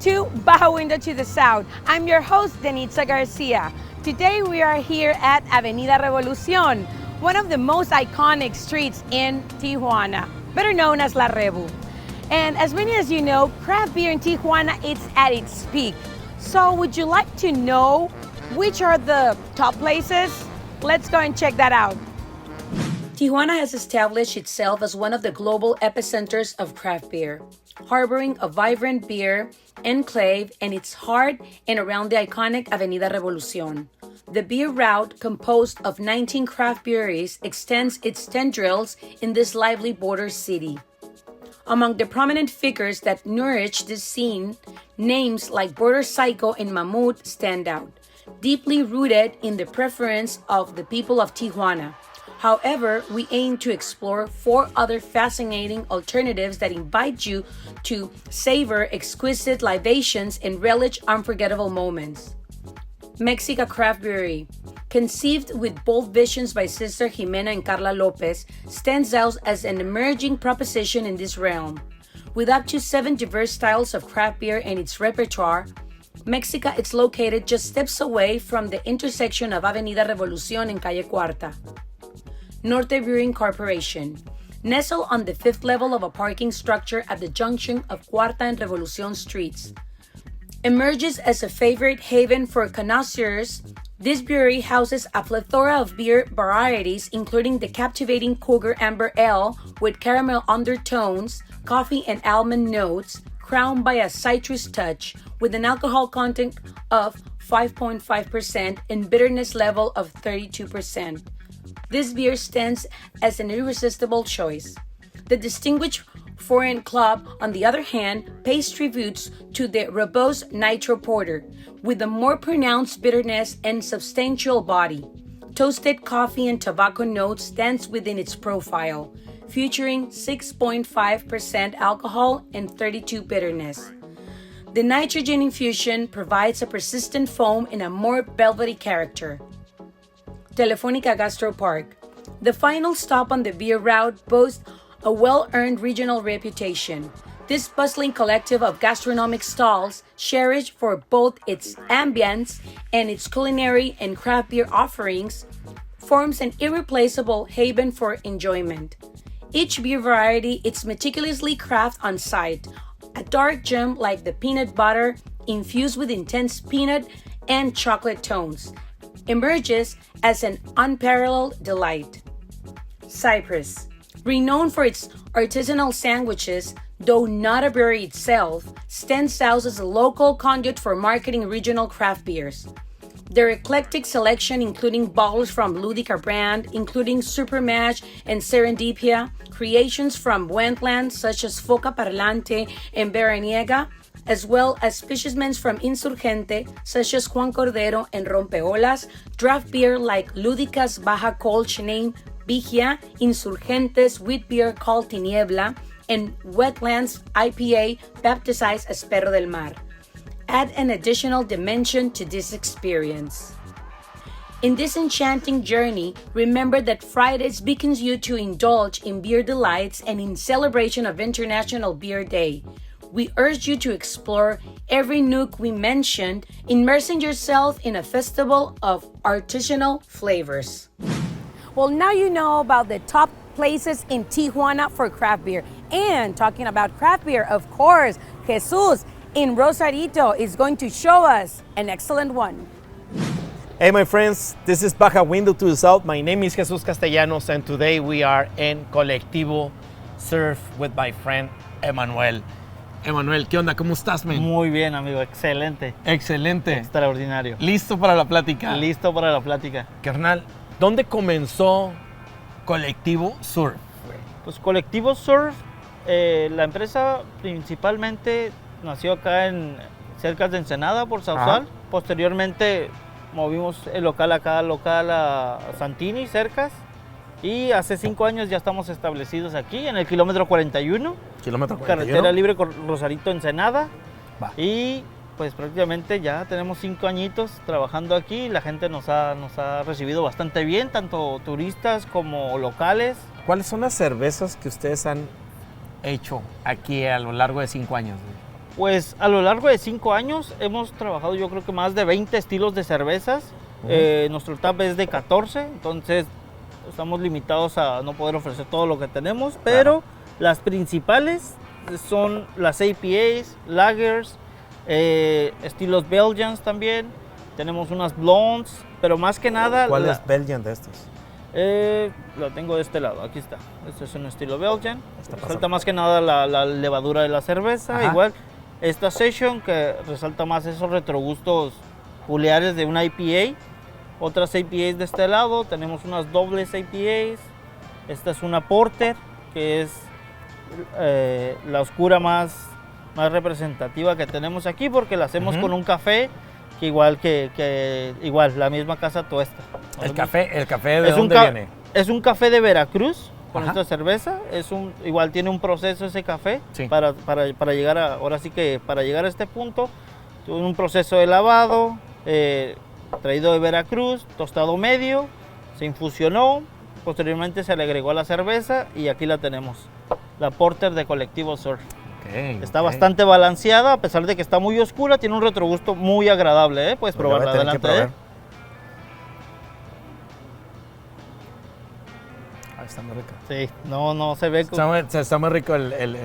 to Baja Window to the South. I'm your host, Denitza Garcia. Today we are here at Avenida Revolución, one of the most iconic streets in Tijuana, better known as La Revu. And as many as you know, craft beer in Tijuana is at its peak. So would you like to know which are the top places? Let's go and check that out. Tijuana has established itself as one of the global epicenters of craft beer, harboring a vibrant beer enclave in its heart and around the iconic Avenida Revolución. The beer route, composed of 19 craft breweries, extends its tendrils in this lively border city. Among the prominent figures that nourish this scene, names like Border Psycho and Mammoth stand out, deeply rooted in the preference of the people of Tijuana. However, we aim to explore 4 other fascinating alternatives that invite you to savor exquisite libations and relish unforgettable moments. Mexica Craft Brewery, conceived with bold visions by Sister Jimena and Carla Lopez, stands out as an emerging proposition in this realm. With up to 7 diverse styles of craft beer in its repertoire, Mexica is located just steps away from the intersection of Avenida Revolución and Calle Cuarta. Norte Brewing Corporation, nestled on the 5th level of a parking structure at the junction of Cuarta and Revolución streets. Emerges as a favorite haven for connoisseurs, this brewery houses a plethora of beer varieties, including the captivating Cougar Amber Ale with caramel undertones, coffee and almond notes, crowned by a citrus touch, with an alcohol content of 5.5% and bitterness level of 32%. This beer stands as an irresistible choice. The distinguished Foreign Club, on the other hand, pays tributes to the robust Nitro Porter, with a more pronounced bitterness and substantial body. Toasted coffee and tobacco notes stands within its profile, featuring 6.5% alcohol and 32 bitterness. The nitrogen infusion provides a persistent foam and a more velvety character. Telefonica Gastro Park, the final stop on the beer route, boasts a well-earned regional reputation. This bustling collective of gastronomic stalls, cherished for both its ambience and its culinary and craft beer offerings, forms an irreplaceable haven for enjoyment. Each beer variety is meticulously crafted on site, a dark gem like the peanut butter infused with intense peanut and chocolate tones, emerges as an unparalleled delight. Cypress, renowned for its artisanal sandwiches, though not a brewery itself, stands out as a local conduit for marketing regional craft beers. Their eclectic selection, including bottles from Ludica brand, including Supermash and Serendipia, creations from Wendland such as Foca Parlante and Veraniega, as well as specimens from Insurgente such as Juan Cordero and Rompeolas, draft beer like Ludica's Baja Colch named Vigia, Insurgente's wheat beer called Tiniebla, and Wetlands IPA baptized as Perro del Mar add an additional dimension to this experience. In this enchanting journey, remember that Fridays beckons you to indulge in beer delights, and in celebration of International Beer Day, we urge you to explore every nook we mentioned, immersing yourself in a festival of artisanal flavors. Well, now you know about the top places in Tijuana for craft beer. And talking about craft beer, of course, Jesus in Rosarito is going to show us an excellent one. Hey my friends, this is Baja Window to the South. My name is Jesus Castellanos and today we are in Colectivo Surf with my friend Emanuel. Emanuel, ¿qué onda? ¿Cómo estás, man? Muy bien, amigo. Excelente. Excelente. Extraordinario. ¿Listo para la plática? Listo para la plática. Carnal, ¿dónde comenzó Colectivo Surf? Pues Colectivo Surf, la empresa principalmente nació acá cerca de Ensenada, por Sausal. Posteriormente movimos el local a Santini, cercas. Y hace 5 años ya estamos establecidos aquí en el kilómetro 41. Kilómetro 41. Carretera libre con Rosarito, Ensenada. Va. Y pues prácticamente ya tenemos 5 añitos trabajando aquí. La gente nos ha recibido bastante bien, tanto turistas como locales. ¿Cuáles son las cervezas que ustedes han hecho aquí a lo largo de 5 años? Pues a lo largo de 5 años hemos trabajado yo creo que más de 20 estilos de cervezas. Nuestro tap es de 14, entonces estamos limitados a no poder ofrecer todo lo que tenemos, pero las principales son las APAs, lagers, estilos Belgians también. Tenemos unas blondes, pero más que nada... ¿Cuál es Belgian de estos? Lo tengo de este lado, aquí está. Este es un estilo Belgian. Resalta más que nada la levadura de la cerveza. Ajá. Igual esta Session que resalta más esos retrogustos peculiares de una IPA. Otras IPAs de este lado, tenemos unas dobles IPAs. Esta es una Porter, que es la oscura más representativa que tenemos aquí, porque la hacemos con un café que igual la misma casa tuesta. ¿El café de dónde viene? Es un café de Veracruz con esta cerveza. Igual tiene un proceso ese café para llegar para llegar a este punto. Tuvo un proceso de lavado, traído de Veracruz, tostado medio, se infusionó, posteriormente se le agregó a la cerveza y aquí la tenemos, la Porter de Colectivo Surf. Está bastante balanceada, a pesar de que está muy oscura, tiene un retrogusto muy agradable, puedes probarla, adelante. Está muy rico. Sí, no se ve. Está muy rico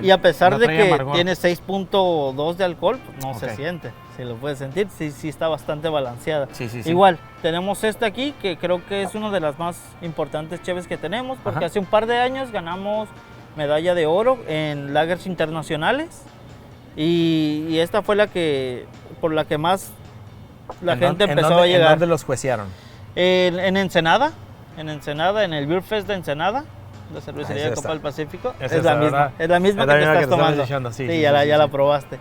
y a pesar de que tiene 6.2 de alcohol, no se siente. Si lo puedes sentir, sí está bastante balanceada. Sí. Igual, tenemos esta aquí, que creo que es una de las más importantes cheves que tenemos, porque hace un par de años ganamos medalla de oro en lagers internacionales. Y esta fue por la que más la gente empezó a llegar. ¿En dónde los juiciaron? En Ensenada. En Ensenada, en el Beer Fest de Ensenada, la cervecería de Copa del Pacífico. Es la misma que te estás tomando. Sí, ya la probaste.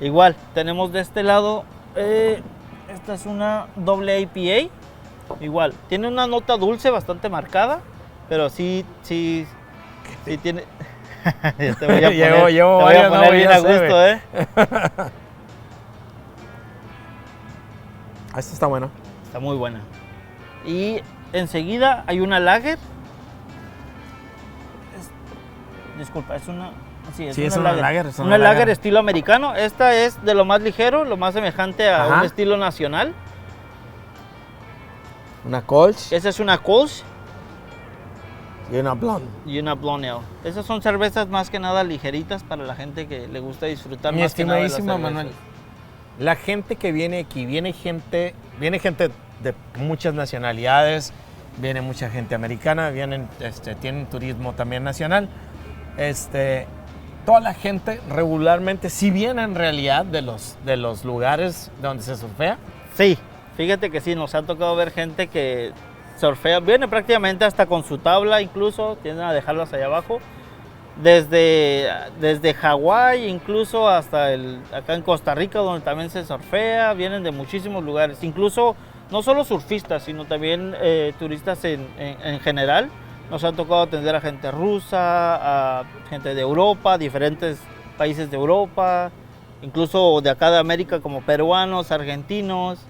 Igual, tenemos de este lado, esta es una doble IPA. Igual, tiene una nota dulce bastante marcada, pero sí tiene... Ya te voy a poner bien a gusto, Esta está buena. Está muy buena. Y enseguida hay una lager. Disculpa, es una... es una lager. Una lager estilo americano. Esta es de lo más ligero, lo más semejante a un estilo nacional. Una Kolsch. Esa es una Kolsch. Y una Blonde. Y una Blonde Ale. Esas son cervezas más que nada ligeritas para la gente que le gusta disfrutar Mi más que nada de las cervezas. Manuel, la gente que viene aquí, viene gente de muchas nacionalidades, viene mucha gente americana, tienen turismo también nacional. Toda la gente regularmente sí viene en realidad de los lugares donde se surfea. Sí, fíjate que sí, nos ha tocado ver gente que surfea, viene prácticamente hasta con su tabla, incluso tienden a dejarlas allá abajo. Desde Hawái, incluso hasta acá en Costa Rica, donde también se surfea, vienen de muchísimos lugares, incluso no solo surfistas, sino también turistas en general. Nos ha tocado atender a gente rusa, a gente de Europa, diferentes países de Europa, incluso de acá de América como peruanos, argentinos.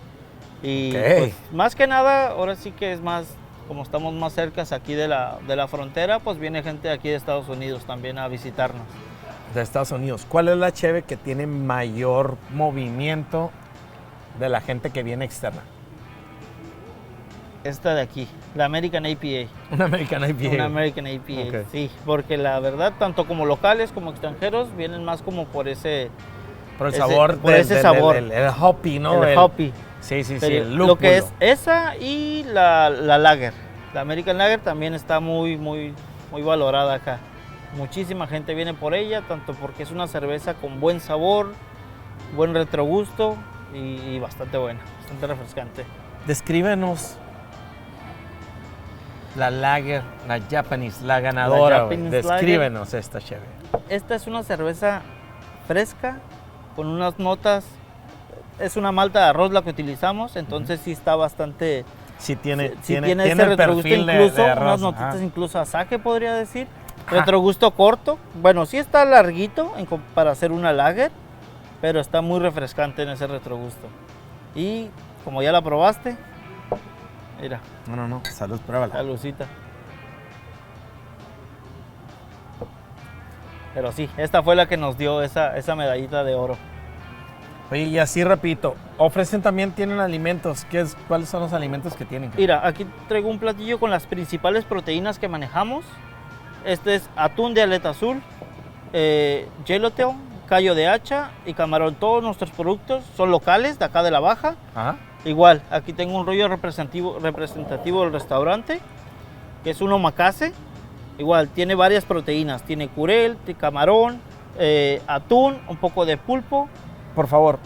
Y pues, más que nada, ahora sí que es más, como estamos más cerca aquí de la frontera, pues viene gente aquí de Estados Unidos también a visitarnos. De Estados Unidos. ¿Cuál es la cheve que tiene mayor movimiento de la gente que viene externa? Esta de aquí, la American APA. Una American APA. Una American APA, sí, porque la verdad, tanto como locales como extranjeros, vienen más como por ese... Por el sabor. Sabor. El hoppy, ¿no? El hoppy. Sí, el lúpulo. Lo que es esa y la lager. La American Lager también está muy valorada acá. Muchísima gente viene por ella, tanto porque es una cerveza con buen sabor, buen retrogusto y bastante buena, bastante refrescante. Descríbenos la lager, la Japanese, la ganadora. Descríbenos esta cheve. Esta es una cerveza fresca, con unas notas, es una malta de arroz la que utilizamos, entonces sí está bastante... Sí tiene ese retrogusto, incluso de arroz, unas notitas incluso a sake, podría decir. Retrogusto corto, bueno, sí está larguito para hacer una lager, pero está muy refrescante en ese retrogusto. Y como ya la probaste, mira. No, salud, pruébala. Saludcita. Pero sí, esta fue la que nos dio esa medallita de oro. Oye, y así repito, ofrecen también, tienen alimentos. ¿Cuáles son los alimentos que tienen? Mira, aquí traigo un platillo con las principales proteínas que manejamos. Este es atún de aleta azul, yellowtail, callo de hacha y camarón. Todos nuestros productos son locales de acá de la Baja. Ajá. Igual, aquí tengo un rollo representativo del restaurante, que es un omakase. Igual, tiene varias proteínas. Tiene curel, camarón, atún, un poco de pulpo. Por favor,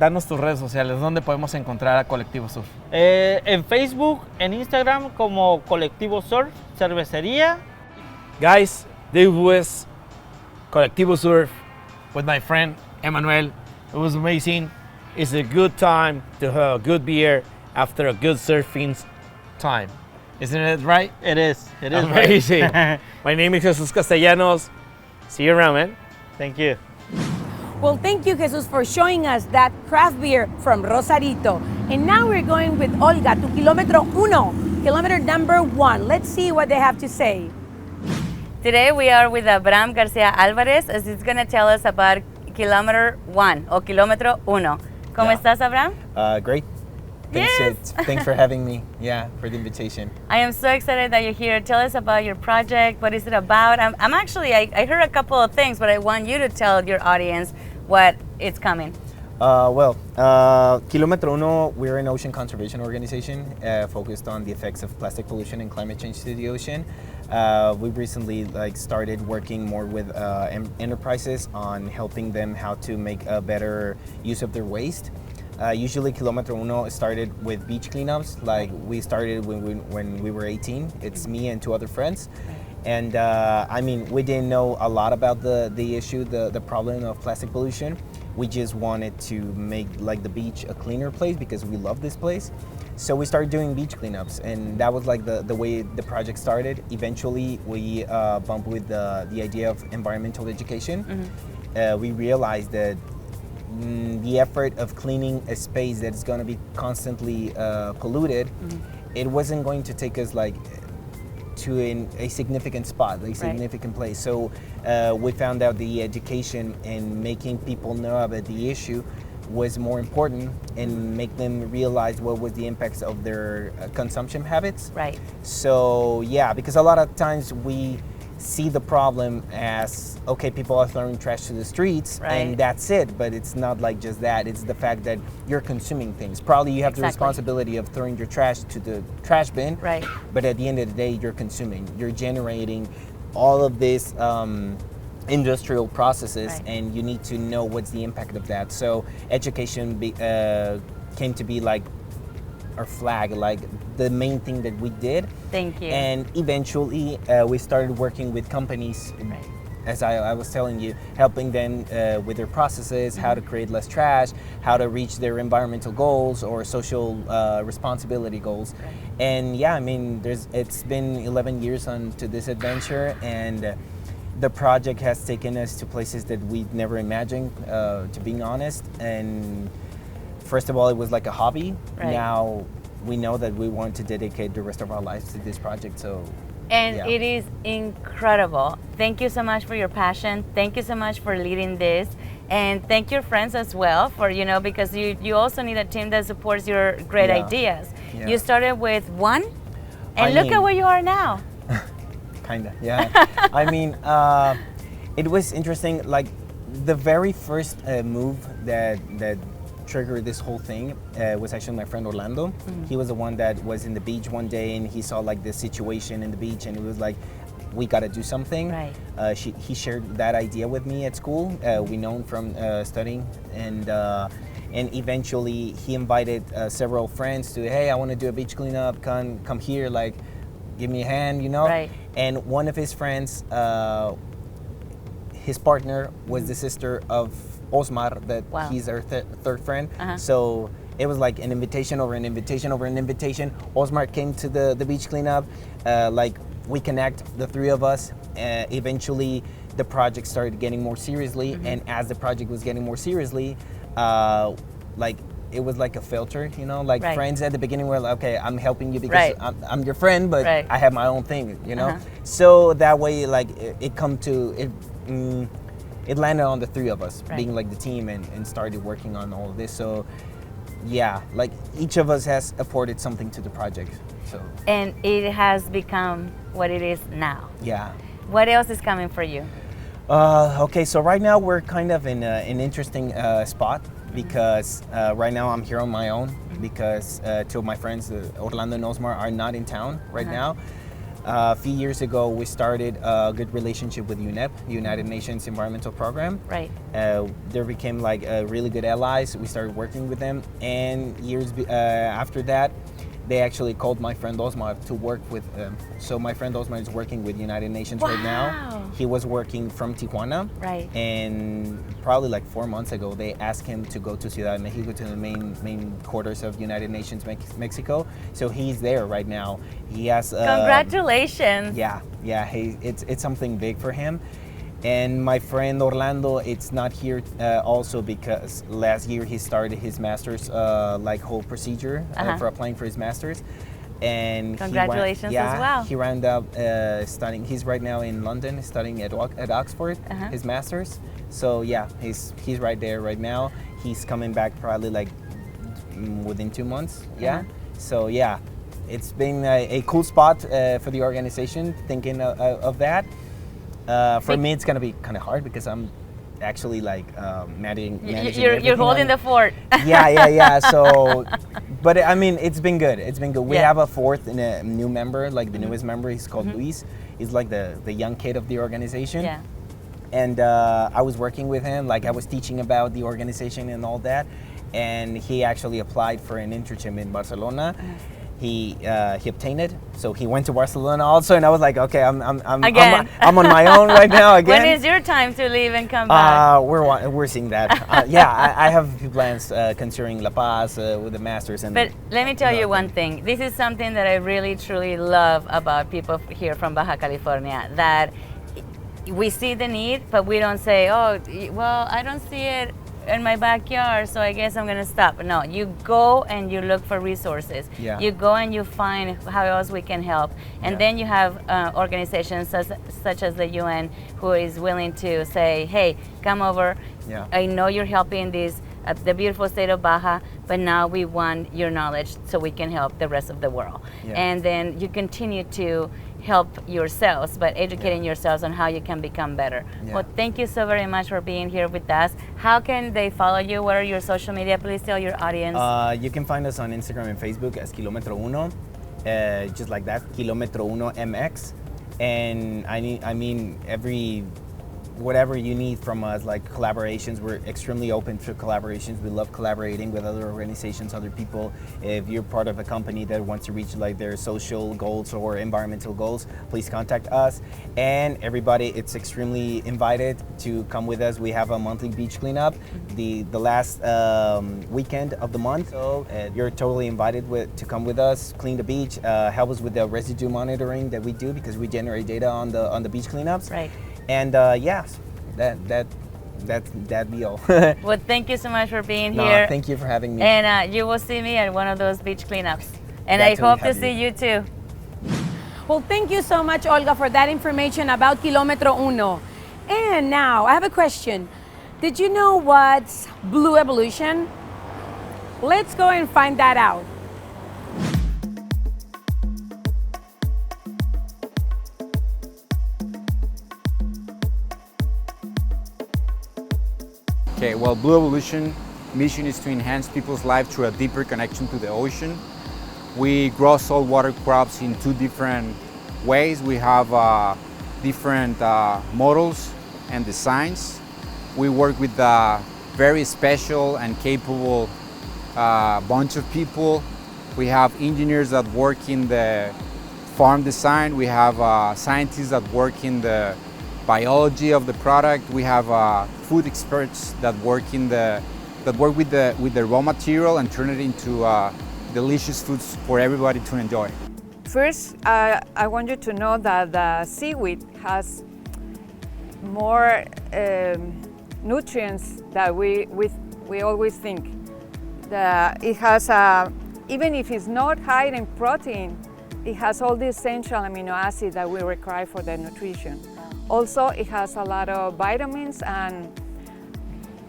danos tus redes sociales. ¿Dónde podemos encontrar a Colectivo Surf? En Facebook, en Instagram como Colectivo Surf, cervecería. Guys, this was Colectivo Surf with my friend Emmanuel. It was amazing. It's a good time to have a good beer after a good surfing time. Isn't it right? It is. It is Amazing. right. My name is Jesus Castellanos. See you around, man. Thank you. Well, thank you, Jesus, for showing us that craft beer from Rosarito. And now we're going with Olga to Kilometro 1, kilometer number 1. Let's see what they have to say. Today we are with Abraham Garcia Alvarez, as he's going to tell us about Kilometer 1 or Kilometro 1. ¿Cómo estás, Abraham? Great. Thanks for having me. Yeah, for the invitation. I am so excited that you're here. Tell us about your project. What is it about? I'm actually, I heard a couple of things, but I want you to tell your audience what is coming. Kilometro Uno, we're an ocean conservation organization focused on the effects of plastic pollution and climate change to the ocean. We've recently started working more with enterprises on helping them how to make a better use of their waste. Usually Kilometro Uno started with beach cleanups. Like we started when we were 18. It's me and two other friends. And I mean, we didn't know a lot about the issue, the problem of plastic pollution. We just wanted to make like the beach a cleaner place because we love this place. So we started doing beach cleanups, and that was like the way the project started. Eventually, we bumped with the idea of environmental education. Mm-hmm. We realized that the effort of cleaning a space that is going to be constantly polluted, mm-hmm. it wasn't going to take us like to a significant spot, a significant place. So we found out the education and making people know about the issue was more important and make them realize what was the impacts of their consumption habits. Right. So yeah, because a lot of times we see the problem as, okay, people are throwing trash to the streets and that's it, but it's not like just that. It's the fact that you're consuming things. Probably you have the responsibility of throwing your trash to the trash bin, but at the end of the day, you're consuming. You're generating all of this industrial processes, and you need to know what's the impact of that. So education came to be like our flag, like the main thing that we did. Thank you. And eventually we started working with companies, as I was telling you, helping them with their processes, how to create less trash, how to reach their environmental goals or social responsibility goals. And yeah, I mean, it's been 11 years onto this adventure, and the project has taken us to places that we'd never imagined, to being honest. And first of all, it was like a hobby. Now we know that we want to dedicate the rest of our lives to this project. So, it is incredible. Thank you so much for your passion. Thank you so much for leading this. And thank your friends as well for, because you also need a team that supports your great ideas. Yeah. You started with one, and look at where you are now. Kinda, yeah. I mean, it was interesting. Like the very first move that triggered this whole thing was actually my friend Orlando. Mm-hmm. He was the one that was in the beach one day, and he saw like the situation in the beach, and it was like, we got to do something. He shared that idea with me at school. We known from studying, and eventually he invited several friends to, hey, I want to do a beach cleanup. Come here, like, give me a hand, And one of his friends, his partner was the sister of Osmar, that he's our third friend. So it was like an invitation over an invitation over an invitation. Osmar came to the beach cleanup. We connect, the three of us. Eventually, the project started getting more seriously. Mm-hmm. And as the project was getting more seriously, it was like a filter, friends at the beginning were like, okay, I'm helping you because I'm your friend, but I have my own thing, So that way, it landed on the three of us, Right. being like the team and started working on all of this. So yeah, like each of us has afforded something to the project. So And it has become what it is now. yeah. What else is coming for you? Okay, so right now we're kind of in an interesting spot because right now I'm here on my own because two of my friends, Orlando and Osmar, are not in town right now. A few years ago, we started a good relationship with UNEP, United Nations Environmental Program. Right. There became like really good allies. We started working with them, and years after that, they actually called my friend Osmar to work with them. So my friend Osmar is working with United Nations right now. Wow. He was working from Tijuana. Right. And probably like 4 months ago, they asked him to go to Ciudad de Mexico, to the main quarters of United Nations Mexico. So he's there right now. He has Congratulations. yeah, it's something big for him. And my friend Orlando, it's not here also because last year he started his master's like whole procedure for applying for his master's. And Congratulations as well. He wound up studying. He's right now in London studying at Oxford, his master's. So yeah, he's right there right now. He's coming back probably like within 2 months. Yeah. So yeah, it's been a cool spot for the organization. Thinking of that. For me, it's gonna be kind of hard because I'm actually like managing. You're holding the fort. Yeah. So, but I mean, it's been good. It's been good. We have a fourth and a new member, like the newest member. He's called Luis. He's like the young kid of the organization. Yeah. And I was working with him. Like I was teaching about the organization and all that. And he actually applied for an internship in Barcelona. He obtained it, so he went to Barcelona also, and I was like, okay, I'm on my own right now again. When is your time to leave and come back? We're seeing that. Yeah, I have a few plans considering La Paz with the masters and. But let me tell you one thing. This is something that I really truly love about people here from Baja California. That we see the need, but we don't say, oh, well, I don't see it in my backyard, so I guess I'm gonna stop. No, you go and you look for resources. Yeah. You go and you find how else we can help. And then you have organizations such as the UN who is willing to say, hey, come over. Yeah. I know you're helping the beautiful state of Baja, but now we want your knowledge so we can help the rest of the world. Yeah. And then you continue to help yourselves, but educating yourselves on how you can become better. Yeah. Well, thank you so very much for being here with us. How can they follow you? What are your social media? Please tell your audience. You can find us on Instagram and Facebook as Kilometro Uno, just like that, Kilometro Uno MX. And I mean, whatever you need from us, like collaborations, we're extremely open to collaborations. We love collaborating with other organizations, other people. If you're part of a company that wants to reach like their social goals or environmental goals, please contact us. And everybody, it's extremely invited to come with us. We have a monthly beach cleanup, the last weekend of the month. So you're totally invited to come with us, clean the beach, help us with the residue monitoring that we do because we generate data on the beach cleanups. Right. And yes, that'd be all. Well, thank you so much for being here. Thank you for having me. And you will see me at one of those beach cleanups. And Glad I to hope have to see you too. Well, thank you so much, Olga, for that information about Kilometro Uno. And now, I have a question. Did you know what's Blue Evolution? Let's go and find that out. Okay, well, Blue Evolution mission is to enhance people's life through a deeper connection to the ocean. We grow saltwater crops in 2 different ways. We have different models and designs. We work with a very special and capable bunch of people. We have engineers that work in the farm design. We have scientists that work in the biology of the product. We have food experts that work with the raw material and turn it into delicious foods for everybody to enjoy. First, I want you to know that the seaweed has more nutrients that we always think. It has, even if it's not high in protein, it has all the essential amino acids that we require for the nutrition. Also, it has a lot of vitamins and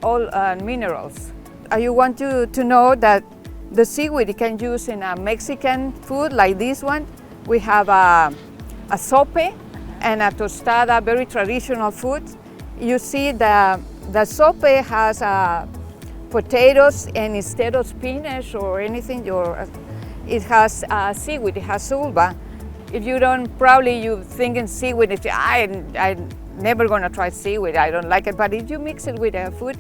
all minerals. You want to know that the seaweed you can use in a Mexican food like this one. We have a sope and a tostada, very traditional food. You see the sope has potatoes, and instead of spinach or anything, it has seaweed, it has ulva. If you don't, probably you thinking seaweed, if I'm never gonna try seaweed, I don't like it, but if you mix it with food,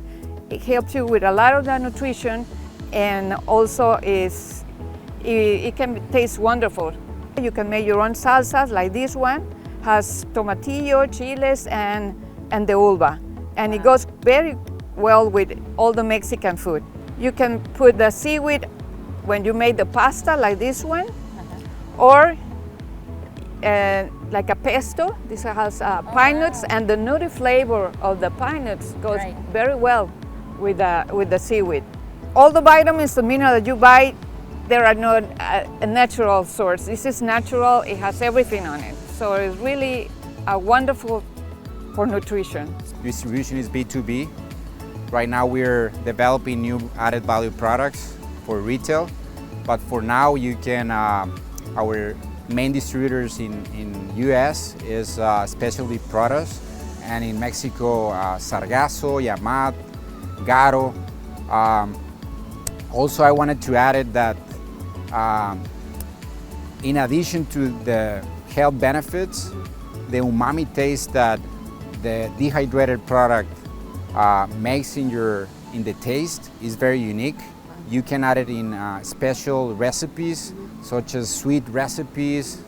it helps you with a lot of the nutrition, and also it can taste wonderful. You can make your own salsas like this one, has tomatillo, chiles, and the ulva. And it goes very well with all the Mexican food. You can put the seaweed when you make the pasta like this one, or like a pesto. This has pine nuts, and the nutty flavor of the pine nuts goes very well with the seaweed. All the vitamins, the minerals that you buy, there are not a natural source. This is natural, it has everything on it. So it's really a wonderful for nutrition. Distribution is B2B. Right now we're developing new added value products for retail, but for now you can, our main distributors in US is Specialty Products, and in Mexico, Sargazo, Yamat, Garo. Also, I wanted to add it that in addition to the health benefits, the umami taste that the dehydrated product makes in the taste is very unique. You can add it in special recipes, such as sweet recipes,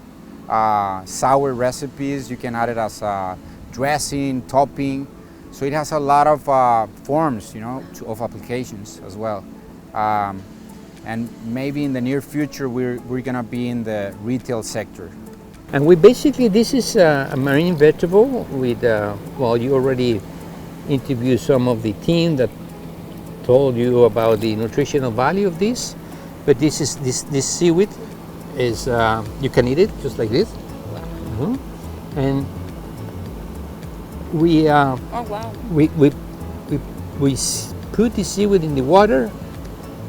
sour recipes. You can add it as a dressing, topping. So it has a lot of forms, of applications as well. And maybe in the near future, we're gonna be in the retail sector. And we basically, this is a marine vegetable with, you already interviewed some of the team that told you about the nutritional value of this, but this seaweed is, you can eat it just like this. And we put the seaweed in the water,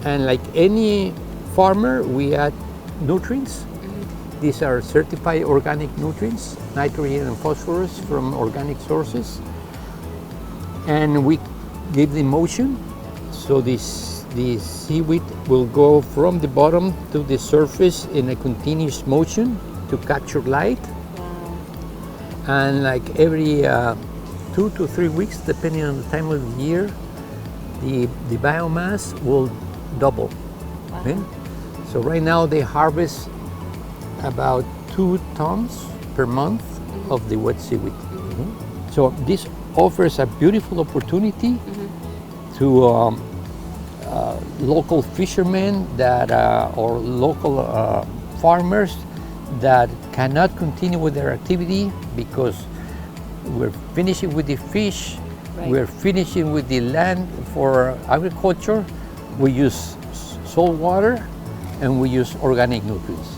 and like any farmer, we add nutrients. These are certified organic nutrients, nitrogen and phosphorus from organic sources. And we give the motion, so the seaweed will go from the bottom to the surface in a continuous motion to capture light. And like every 2 to 3 weeks, depending on the time of the year, the biomass will double. Okay? So right now they harvest about 2 tons per month of the wet seaweed. So this offers a beautiful opportunity to local fishermen that or local farmers that cannot continue with their activity because we're finishing with the fish, we're finishing with the land for agriculture. We use salt water and we use organic nutrients.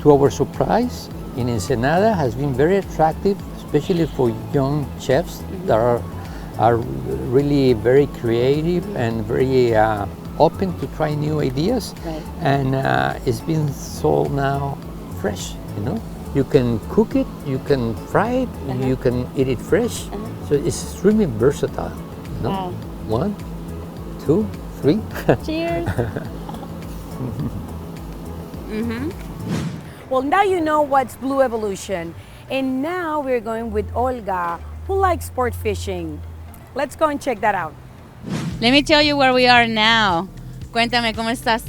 To our surprise, in Ensenada has been very attractive, especially for young chefs that are really very creative and very open to try new ideas. And it's been sold now fresh, You can cook it, you can fry it, you can eat it fresh. So it's extremely versatile. 1, 2, 3. Cheers. Well, now you know what's Blue Evolution. And now we're going with Olga, who likes sport fishing. Let's go and check that out. Let me tell you where we are now. Cuéntame, ¿cómo estás?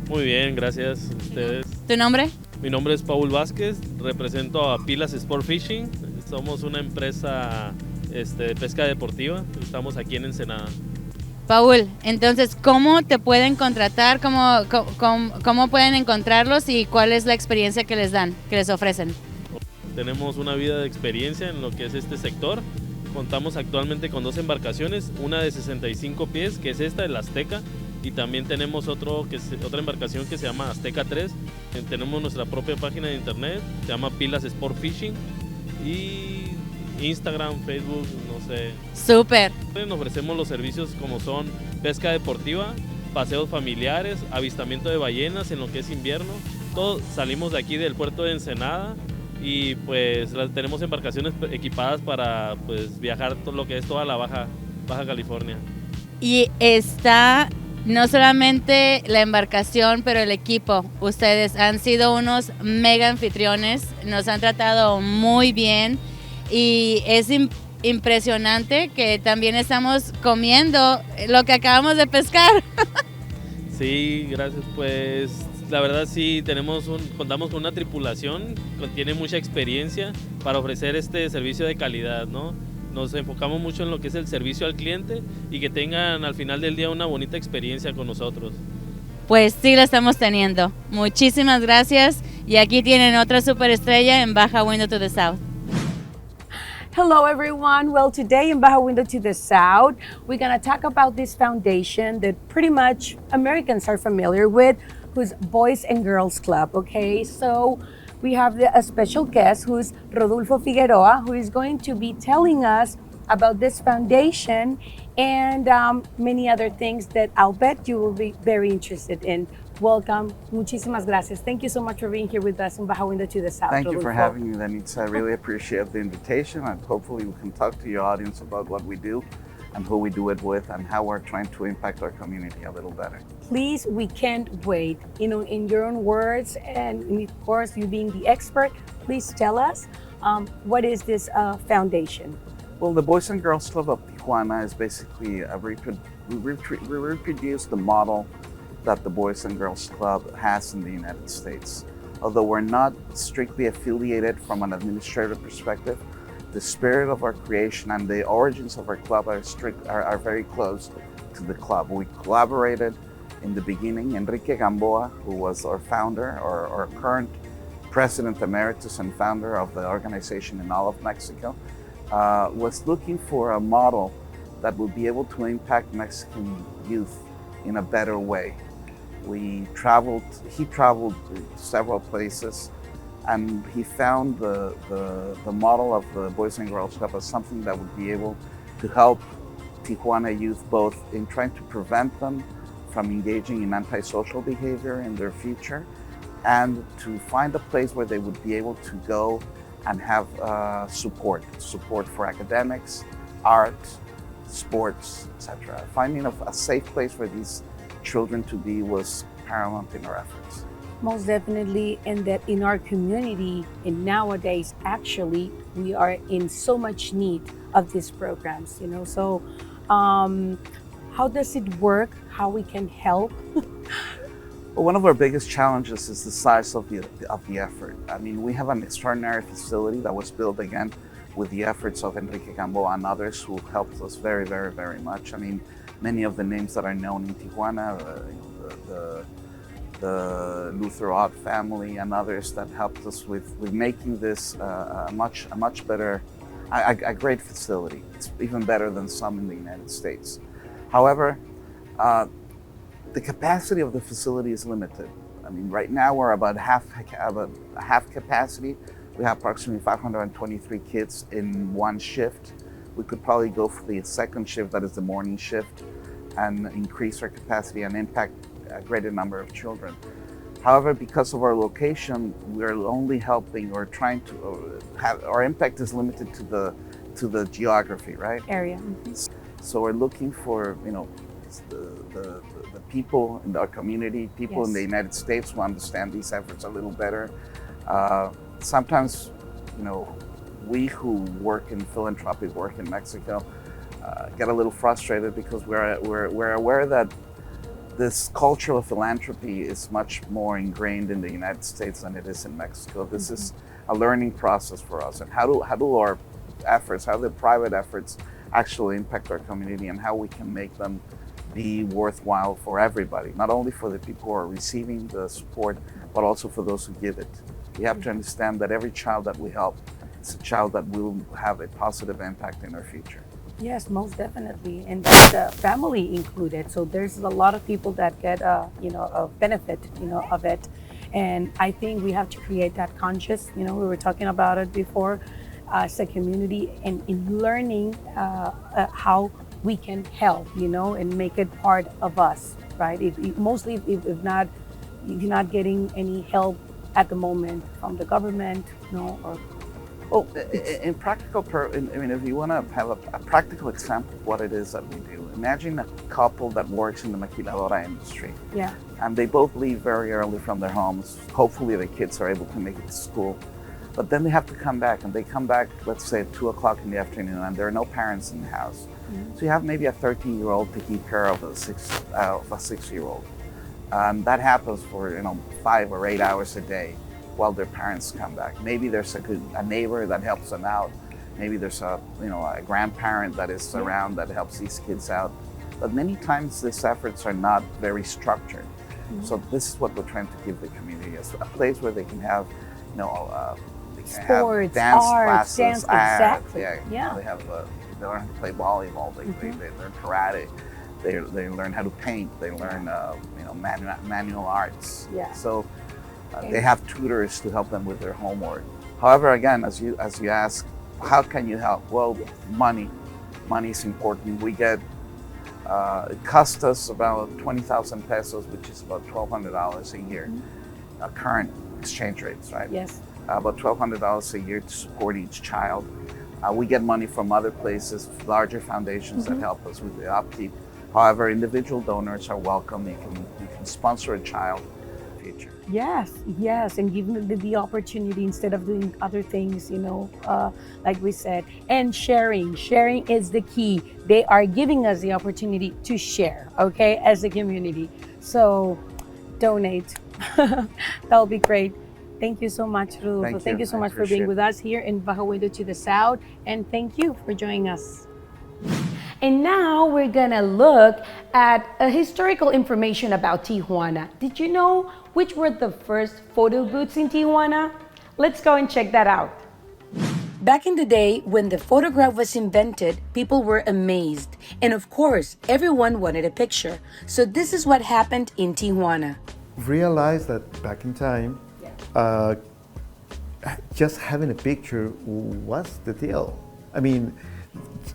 Muy bien, gracias. ¿Ustedes? ¿Tu nombre? Mi nombre es Paul Vázquez, represento a Pilas Sport Fishing. Somos una empresa de pesca deportiva. Estamos aquí en Ensenada. Paul, entonces, ¿cómo te pueden contratar? ¿Cómo pueden encontrarlos y cuál es la experiencia que les dan, que les ofrecen? Tenemos una vida de experiencia en lo que es este sector. Contamos actualmente con 2 embarcaciones, una de 65 pies, que es esta, el Azteca, y también tenemos otra embarcación que se llama Azteca 3, Tenemos nuestra propia página de internet, se llama Pilas Sport Fishing, y Instagram, Facebook, no sé. Súper. Ofrecemos los servicios como son pesca deportiva, paseos familiares, avistamiento de ballenas en lo que es invierno. Todos salimos de aquí del puerto de Ensenada y pues tenemos embarcaciones equipadas para pues viajar todo lo que es toda la Baja California. Y está no solamente la embarcación, pero el equipo. Ustedes han sido unos mega anfitriones, nos han tratado muy bien y es impresionante que también estamos comiendo lo que acabamos de pescar. Sí, gracias. Pues la verdad sí, contamos con una tripulación que tiene mucha experiencia para ofrecer este servicio de calidad, ¿no? Nos enfocamos mucho en lo que es el servicio al cliente y que tengan al final del día una bonita experiencia con nosotros. Pues sí, lo estamos teniendo. Muchísimas gracias y aquí tienen otra superestrella en Baja Window to the South. Hello everyone. Well, today in Baja Window to the South, we're going to talk about this foundation that pretty much Americans are familiar with, who's Boys and Girls Club, okay? So we have a special guest who's Rodulfo Figuero, who is going to be telling us about this foundation and many other things that I'll bet you will be very interested in. Welcome. Muchísimas gracias. Thank you so much for being here with us in Baja Window to the South. Thank you for Rodulfo. having me, Denitza. I really appreciate the invitation, and hopefully we can talk to your audience about what we do and who we do it with and how we're trying to impact our community a little better. Please, we can't wait. You know, in your own words, and of course, you being the expert, please tell us what is this foundation? Well, the Boys and Girls Club of Tijuana is basically we reproduce the model that the Boys and Girls Club has in the United States. Although we're not strictly affiliated from an administrative perspective, the spirit of our creation and the origins of our club are very close to the club. We collaborated in the beginning. Enrique Gamboa, who was our founder or current president emeritus and founder of the organization in all of Mexico, was looking for a model that would be able to impact Mexican youth in a better way. He traveled to several places, and he found the model of the Boys and Girls Club as something that would be able to help Tijuana youth both in trying to prevent them from engaging in antisocial behavior in their future, and to find a place where they would be able to go and have support for academics, art, sports, etc. Finding a safe place for these children to be was paramount in our efforts. Most definitely, and that in our community, and nowadays, actually, we are in so much need of these programs, you know. So, how does it work? How we can help? Well, one of our biggest challenges is the size of the effort. I mean, we have an extraordinary facility that was built again with the efforts of Enrique Gamboa and others who helped us very, very, very much. I mean, many of the names that are known in Tijuana, the Luther Ott family and others that helped us with making this a much better, a great facility. It's even better than some in the United States. However, the capacity of the facility is limited. I mean, right now we're about half capacity. We have approximately 523 kids in one shift. We could probably go for the second shift, that is the morning shift, and increase our capacity and impact a greater number of children. However, because of our location, we're only helping or trying to have, our impact is limited to the geography, right? Area. So we're looking for, you know, the people in our community, people in the United States who understand these efforts a little better. Sometimes, you know, we who work in philanthropic work in Mexico get a little frustrated because we're aware that this culture of philanthropy is much more ingrained in the United States than it is in Mexico. This is a learning process for us, and how do our efforts, how the private efforts actually impact our community, and how we can make them be worthwhile for everybody, not only for the people who are receiving the support, but also for those who give it. We have to understand that every child that we help is a child that will have a positive impact in our future. Yes, most definitely, and that's the family included. So there's a lot of people that get, you know, a benefit, you know, of it. And I think we have to create that conscious, we were talking about it before, as a community, and in learning how we can help, and make it part of us, right? If not, if you're not getting any help at the moment from the government, or well, in practical, if you want to have a practical example of what it is that we do, imagine a couple that works in the maquiladora industry. Yeah. And they both leave very early from their homes. Hopefully the kids are able to make it to school. But then they have to come back, and they come back, let's say, at 2 o'clock in the afternoon, and there are no parents in the house. Mm-hmm. So you have maybe a 13-year-old to keep care of a 6-year-old. That happens for 5 or 8 hours a day while their parents come back. Maybe there's a neighbor that helps them out. Maybe there's a grandparent that is around that helps these kids out. But many times these efforts are not very structured. Mm-hmm. So this is what we're trying to give the community, is a place where they can have, sports, dance arts, classes, exactly. Yeah. They learn how to play volleyball. They learn karate. They learn how to paint. They learn manual arts. Yeah. So they have tutors to help them with their homework. However, again, as you ask, how can you help? Well, money is important. We get it costs us about 20,000 pesos, which is about $1,200 a year, current exchange rates, right? Yes. About $1,200 a year to support each child. We get money from other places, larger foundations that help us with the upkeep. However, individual donors are welcome. You can sponsor a child in the future. Yes, and give them the opportunity instead of doing other things, like we said. And sharing is the key. They are giving us the opportunity to share, okay, as a community. So donate. That'll be great. Thank you so much, Rodulfo. Thank you so much for being with us here in Baja Window to the South, and thank you for joining us. And now we're gonna look at historical information about Tijuana. Did you know which were the first photo booths in Tijuana? Let's go and check that out. Back in the day, when the photograph was invented, people were amazed. And of course, everyone wanted a picture. So this is what happened in Tijuana. Realized that back in time, just having a picture was the deal. I mean,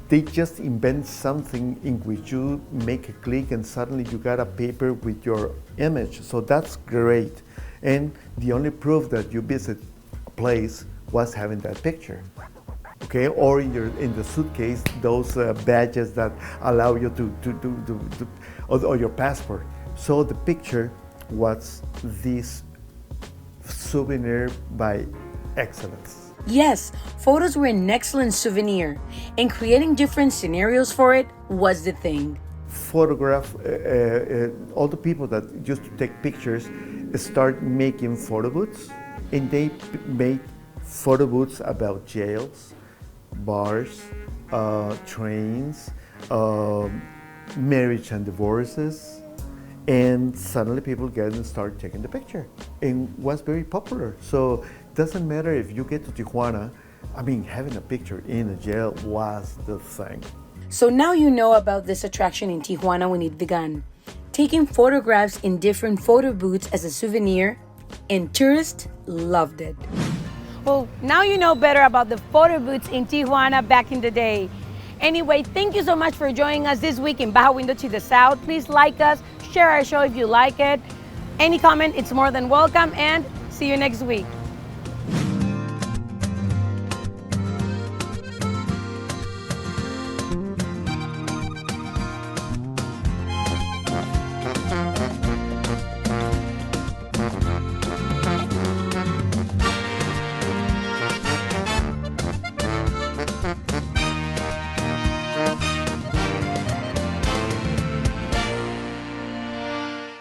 they just invent something in which you make a click and suddenly you got a paper with your image. So that's great. And the only proof that you visit a place was having that picture. Okay, or in the suitcase, those badges that allow you to or your passport. So the picture was this souvenir by excellence. Yes, photos were an excellent souvenir, and creating different scenarios for it was the thing. Photograph, all the people that used to take pictures start making photo booths, and they made photo booths about jails, bars, trains, marriage and divorces, and suddenly people get and start taking the picture, and was very popular. So doesn't matter if you get to Tijuana, having a picture in a jail was the thing. So now you know about this attraction in Tijuana when it began. Taking photographs in different photo booths as a souvenir, and tourists loved it. Well, now you know better about the photo booths in Tijuana back in the day. Anyway, thank you so much for joining us this week in Baja Window to the South. Please like us, share our show if you like it. Any comment, it's more than welcome, and see you next week.